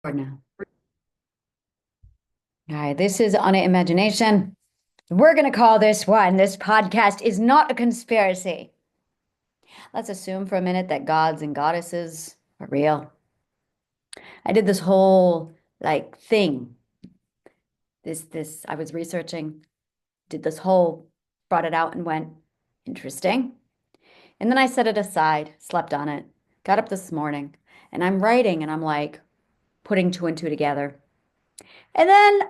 Now. All right, this is on imagination. We're going to call this one. This podcast is not a conspiracy. Let's assume for a minute that gods and goddesses are real. I did this whole thing. This I was researching, did this whole, brought it out and went, interesting. And then I set it aside, slept on it, got up this morning, and I'm writing and I'm like putting two and two together. And then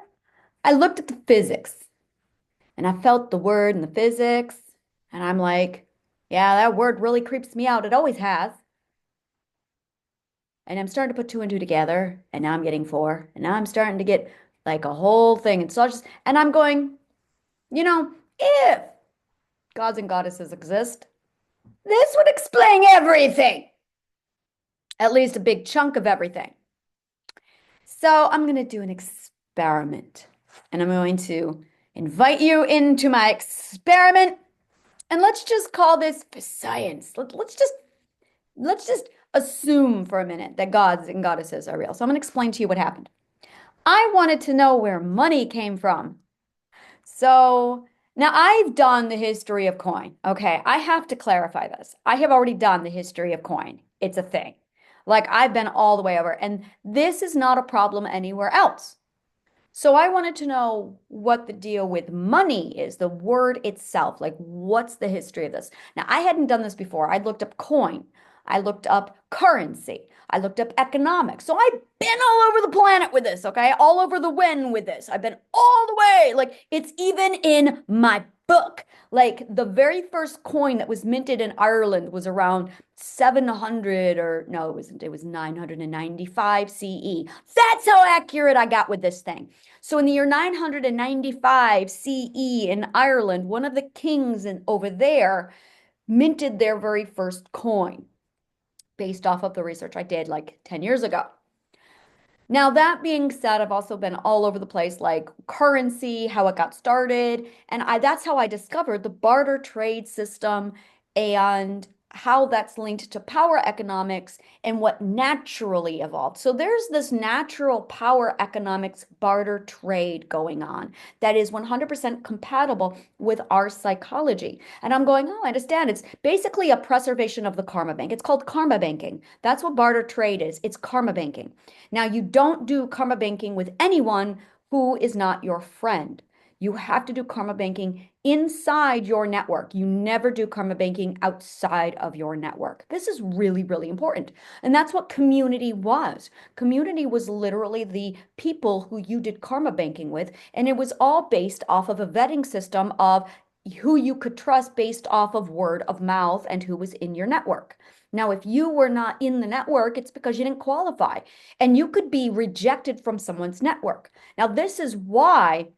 I looked at the physics. And I felt the word and the physics. And I'm like, yeah, that word really creeps me out. It always has. And I'm starting to put two and two together. And now I'm getting four. And now I'm starting to get like a whole thing. And so I just, and I'm going, if gods and goddesses exist, this would explain everything, at least a big chunk of everything. So I'm going to do an experiment. And I'm going to invite you into my experiment. And let's just call this science. Let's just assume for a minute that gods and goddesses are real. So I'm going to explain to you what happened. I wanted to know where money came from. So now I've done the history of coin. Okay, I have to clarify this. I have already done the history of coin. It's a thing. Like I've been all the way over, and this is not a problem anywhere else. So I wanted to know what the deal with money is, the word itself. Like, what's the history of this? Now, I hadn't done this before. I looked up coin. I looked up currency. I looked up economics. So I've been all over the planet with this, okay? All over the wind with this. I've been all the way. Like, it's even in my book. Like, the very first coin that was minted in Ireland was around 700, or no, it wasn't. It was 995 CE. That's how accurate I got with this thing. So in the year 995 CE in Ireland, one of the kings over there minted their very first coin based off of the research I did like 10 years ago. Now, that being said, I've also been all over the place, like currency, how it got started. And that's how I discovered the barter trade system and how that's linked to power economics and what naturally evolved. So there's this natural power economics barter trade going on that is 100% compatible with our psychology. And I'm going, oh, I understand. It's basically a preservation of the karma bank. It's called karma banking. That's what barter trade is. It's karma banking. Now, you don't do karma banking with anyone who is not your friend. You have to do karma banking inside your network. You never do karma banking outside of your network. This is really, really important. And that's what community was. Community was literally the people who you did karma banking with. And it was all based off of a vetting system of who you could trust based off of word of mouth and who was in your network. Now, if you were not in the network, it's because you didn't qualify and you could be rejected from someone's network. Now, this is why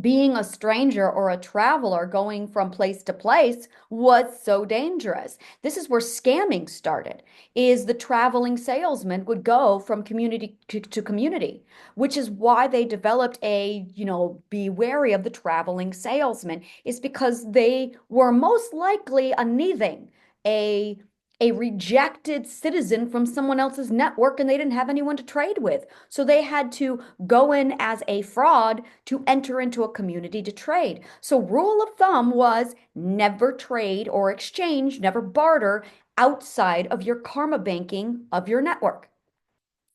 being a stranger or a traveler going from place to place was so dangerous. This is where scamming started, is the traveling salesman would go from community to community, which is why they developed be wary of the traveling salesman, is because they were most likely a neething, a a rejected citizen from someone else's network, and they didn't have anyone to trade with. So they had to go in as a fraud to enter into a community to trade. So rule of thumb was never trade or exchange, never barter outside of your karma banking of your network.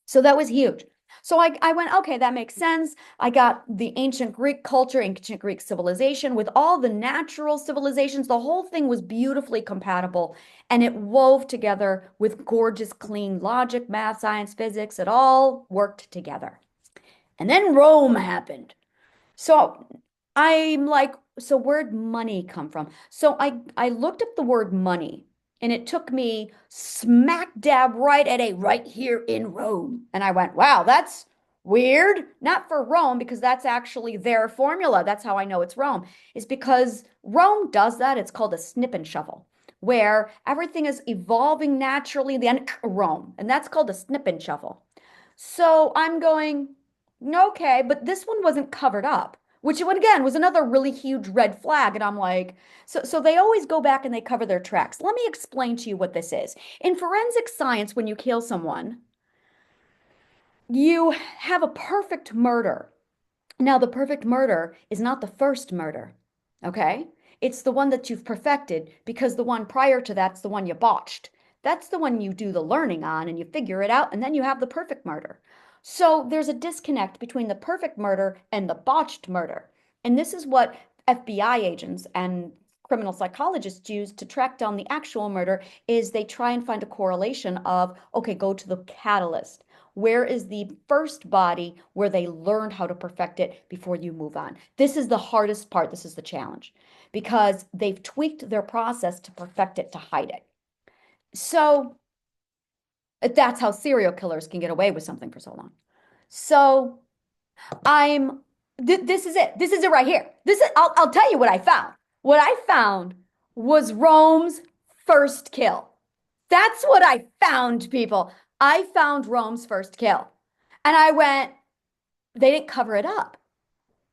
So that was huge. So I went, okay, that makes sense. I got the ancient Greek culture, ancient Greek civilization with all the natural civilizations. The whole thing was beautifully compatible and it wove together with gorgeous, clean logic, math, science, physics. It all worked together. And then Rome happened. So I'm like, so where'd money come from? So I looked up the word money and it took me smack dab right at a right here in Rome. And I went, wow, that's weird. Not for Rome, because that's actually their formula. That's how I know it's Rome, is because Rome does that. It's called a snip and shuffle, where everything is evolving naturally, then Rome. And that's called a snip and shuffle. So I'm going, okay, but this one wasn't covered up, which again was another really huge red flag. And I'm like, so they always go back and they cover their tracks. Let me explain to you what this is. In forensic science, when you kill someone, you have a perfect murder. Now, the perfect murder is not the first murder, okay? It's the one that you've perfected because the one prior to that's the one you botched. That's the one you do the learning on and you figure it out, and then you have the perfect murder. So there's a disconnect between the perfect murder and the botched murder. And this is what FBI agents and criminal psychologists use to track down the actual murder is they try and find a correlation of, okay, go to the catalyst. Where is the first body where they learned how to perfect it before you move on? This is the hardest part. This is the challenge because they've tweaked their process to perfect it, to hide it. So that's how serial killers can get away with something for so long. So I'm, this is it. This is it right here. I'll tell you what I found. What I found was Rome's first kill. That's what I found, people. I found Rome's first kill. And I went, they didn't cover it up.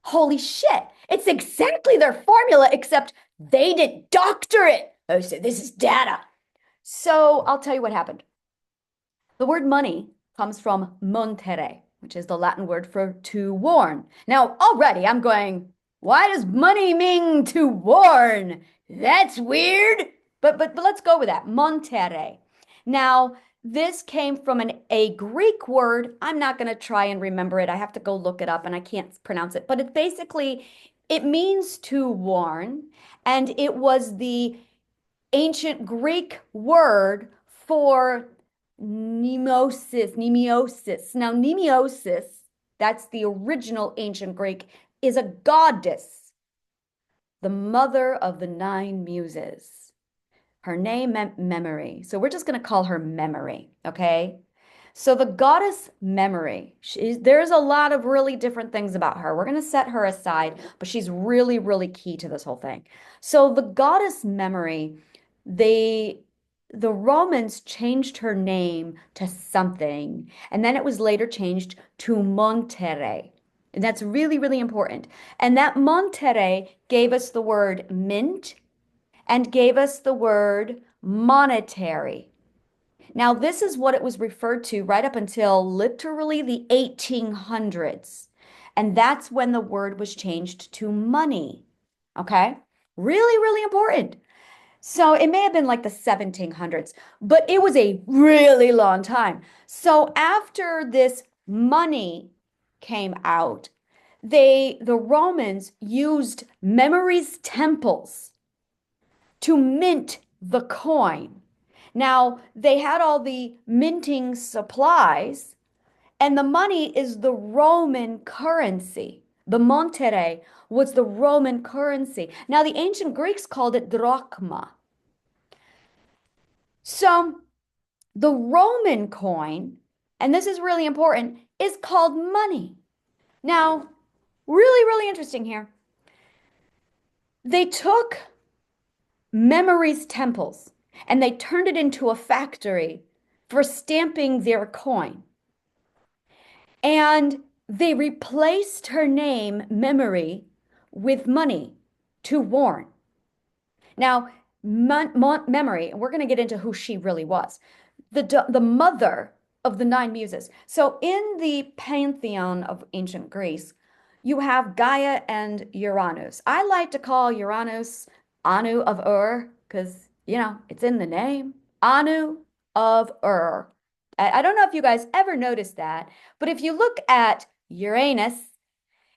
Holy shit. It's exactly their formula, except they didn't doctor it. Oh, so this is data. So I'll tell you what happened. The word money comes from montere, which is the Latin word for to warn. Now, already I'm going, why does money mean to warn? That's weird. But let's go with that. Montere. Now, this came from a Greek word. I'm not going to try and remember it. I have to go look it up and I can't pronounce it. But it basically, it means to warn. And it was the ancient Greek word for nemesis. Now, nemesis, that's the original ancient Greek, is a goddess, the mother of the nine muses. Her name meant memory. So we're just going to call her Memory, okay? So the goddess Memory, there's a lot of really different things about her. We're going to set her aside, but she's really, really key to this whole thing. So the goddess Memory, the Romans changed her name to something, and then it was later changed to Montere. And that's really, really important. And that Montere gave us the word mint and gave us the word monetary. Now, this is what it was referred to right up until literally the 1800s. And that's when the word was changed to money. Okay? Really, really important. So it may have been like the 1700s, but it was a really long time. So after this money came out, the Romans used Memory's temples to mint the coin. Now, they had all the minting supplies, and the money is the Roman currency. The montere was the Roman currency. Now, the ancient Greeks called it drachma. So, the Roman coin, and this is really important, is called money. Now, really, really interesting here. They took Memory's temples and they turned it into a factory for stamping their coin. And they replaced her name, Memory, with money to warn. Now, Memory, and we're going to get into who she really was, the mother of the nine muses. So in the pantheon of ancient Greece, you have Gaia and Uranus. I like to call Uranus Anu of Ur because, it's in the name. Anu of Ur. I don't know if you guys ever noticed that, but if you look at Uranus,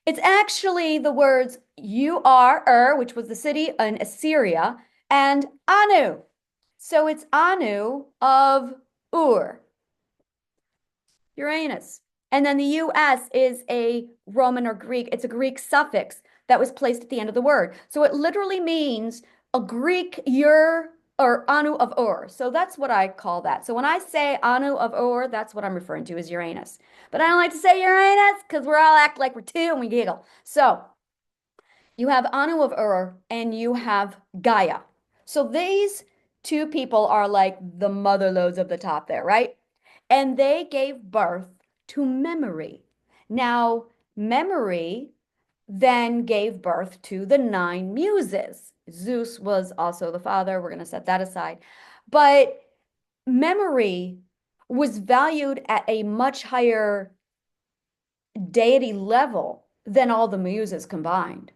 it's actually the words Ur, which was the city in Assyria, and Anu. So it's Anu of Ur, Uranus. And then the US is a Roman or Greek, it's a Greek suffix that was placed at the end of the word. So it literally means a Greek Ur or Anu of Ur. So that's what I call that. So when I say Anu of Ur, that's what I'm referring to as Uranus. But I don't like to say Uranus because we're all act like we're two and we giggle. So you have Anu of Ur and you have Gaia. So these two people are like the mother loads of the top there, right? And they gave birth to Memory. Now, Memory then gave birth to the nine muses. Zeus was also the father. We're going to set that aside. But Memory was valued at a much higher deity level than all the muses combined.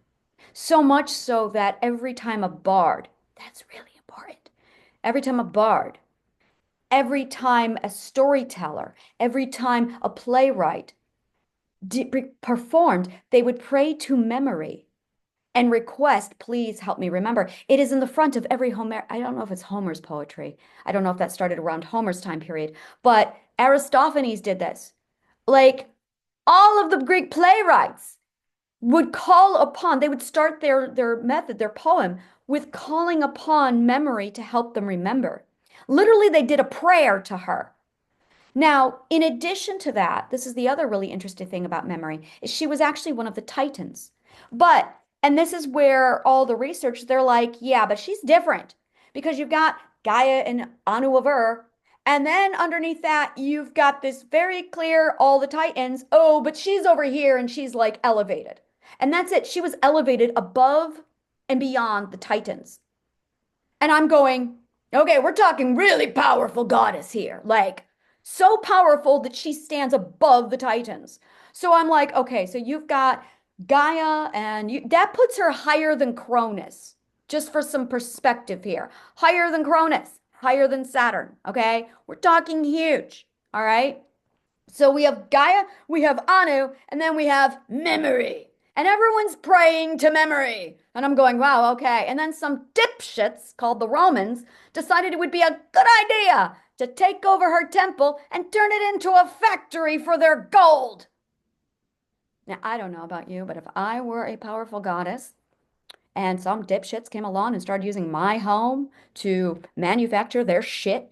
So much so that every time a bard, that's really important, every time a bard, every time a storyteller, every time a playwright performed, they would pray to memory and request, please help me remember. It is in the front of every Homer. I don't know if it's Homer's poetry. I don't know if that started around Homer's time period, but Aristophanes did this. Like all of the Greek playwrights would call upon, they would start their method, their poem, with calling upon memory to help them remember. Literally, they did a prayer to her. Now, in addition to that, this is the other really interesting thing about memory, is she was actually one of the Titans. But, and this is where all the research, they're like, yeah, but she's different because you've got Gaia and Anu of Ur, and then underneath that, you've got this very clear, all the Titans. Oh, but she's over here and she's like elevated. And that's it. She was elevated above and beyond the Titans. And I'm going, okay, we're talking really powerful goddess here. Like, so powerful that she stands above the Titans. So I'm like, okay, so you've got Gaia, and that puts her higher than Cronus, just for some perspective here. Higher than Cronus, higher than Saturn, okay? We're talking huge, all right? So we have Gaia, we have Anu, and then we have memory. And everyone's praying to memory. And I'm going, wow, okay. And then some dipshits called the Romans decided it would be a good idea to take over her temple and turn it into a factory for their gold. Now, I don't know about you, but if I were a powerful goddess and some dipshits came along and started using my home to manufacture their shit,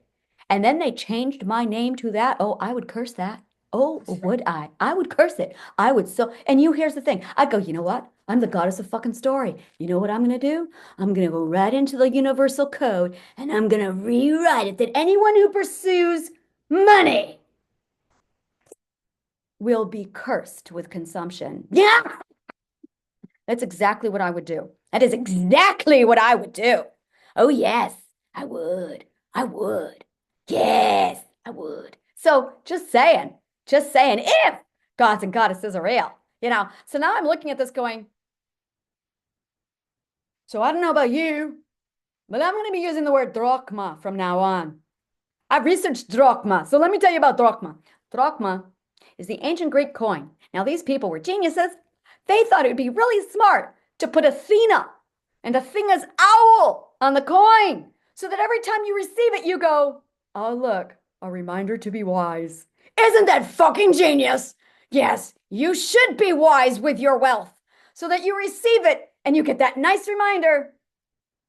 and then they changed my name to that, oh, I would curse that. Oh, would I? I would curse it. I would so. And here's the thing. I'd go, you know what? I'm the goddess of fucking story. You know what I'm going to do? I'm going to go right into the universal code and I'm going to rewrite it that anyone who pursues money will be cursed with consumption. Yeah, that's exactly what I would do. That is exactly what I would do. Oh, yes, I would. I would. Yes, I would. So just saying, if gods and goddesses are real, you know. So now I'm looking at this going, so I don't know about you, but I'm going to be using the word drachma from now on. I've researched drachma. So let me tell you about drachma. Drachma is the ancient Greek coin. Now, these people were geniuses. They thought it would be really smart to put Athena and Athena's owl on the coin so that every time you receive it, you go, oh, look, a reminder to be wise. Isn't that fucking genius? Yes, you should be wise with your wealth so that you receive it and you get that nice reminder.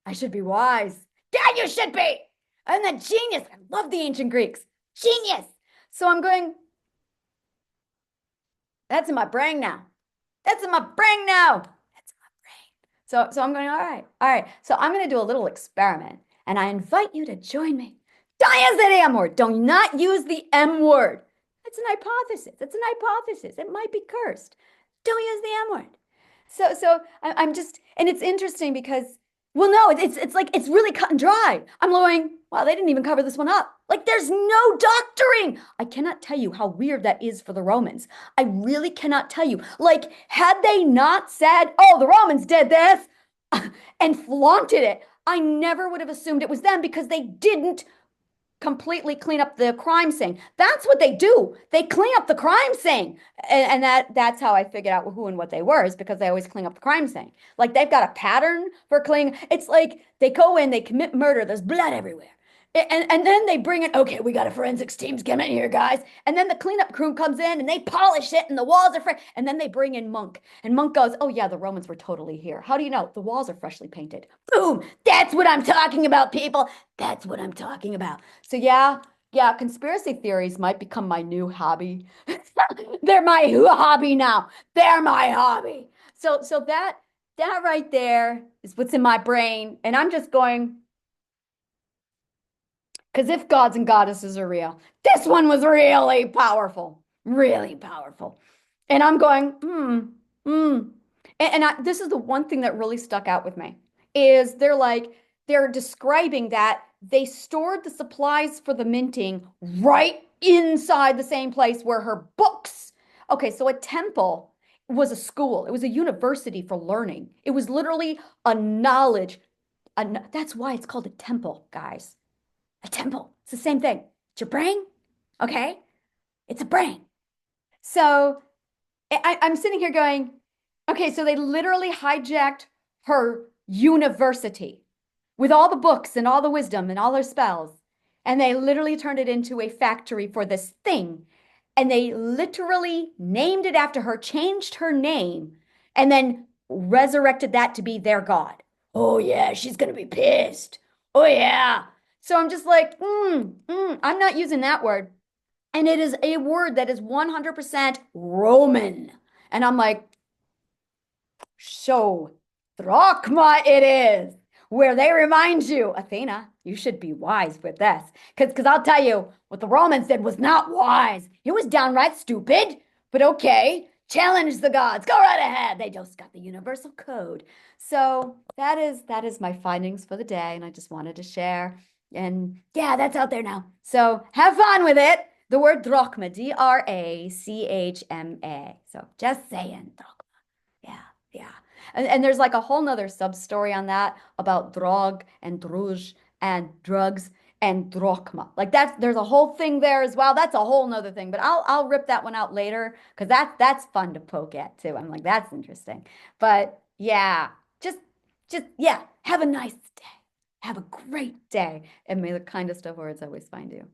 I should be wise. Yeah, you should be. And then genius. I love the ancient Greeks. Genius. So I'm going, that's in my brain now. That's in my brain now. That's in my brain. So I'm going, all right. So I'm going to do a little experiment and I invite you to join me. Don't use that M word. Do not use the M word. It's an hypothesis. It's an hypothesis. It might be cursed. Don't use the M word. So I'm just, and it's interesting because, well, no, it's like, it's really cut and dry. I'm going, wow, they didn't even cover this one up. Like, there's no doctoring. I cannot tell you how weird that is for the Romans. I really cannot tell you. Like, had they not said, oh, the Romans did this and flaunted it, I never would have assumed it was them because they didn't completely clean up the crime scene. That's what they do. They clean up the crime scene. And that's how I figured out who and what they were, is because they always clean up the crime scene. Like, they've got a pattern for cleaning. It's like they go in, they commit murder, there's blood everywhere. And then they bring in, okay, we got a forensics team's coming here, guys. And then the cleanup crew comes in and they polish it and the walls are fresh. And then they bring in Monk. And Monk goes, oh, yeah, the Romans were totally here. How do you know? The walls are freshly painted. Boom. That's what I'm talking about, people. That's what I'm talking about. So, yeah, conspiracy theories might become my new hobby. They're my hobby now. They're my hobby. So that right there is what's in my brain. And I'm just going, because if gods and goddesses are real, this one was really powerful, really powerful. And I'm going, this is the one thing that really stuck out with me, is they're describing that they stored the supplies for the minting right inside the same place where her books Okay, so a temple was a school. It was a university for learning. It was literally a knowledge. That's why it's called a temple, guys. A temple. It's the same thing. It's your brain, okay? It's a brain. So I'm sitting here going, okay, so they literally hijacked her university with all the books and all the wisdom and all their spells. And they literally turned it into a factory for this thing. And they literally named it after her, changed her name, and then resurrected that to be their god. Oh, yeah, she's going to be pissed. Oh, yeah. So I'm just like, I'm not using that word. And it is a word that is 100% Roman. And I'm like, so drachma it is, where they remind you, Athena, you should be wise with this. Because I'll tell you, what the Romans did was not wise. It was downright stupid. But okay, challenge the gods. Go right ahead. They just got the universal code. So that is my findings for the day, and I just wanted to share. And yeah, that's out there now. So have fun with it. The word drachma, drachma. So just saying, drachma. Yeah, yeah. And there's like a whole nother sub story on that about drog and druj and drugs and drachma. Like there's a whole thing there as well. That's a whole nother thing, but I'll rip that one out later because that's fun to poke at too. I'm like, that's interesting. But yeah, just yeah, have a nice day. Have a great day. And may the kindest of words always find you.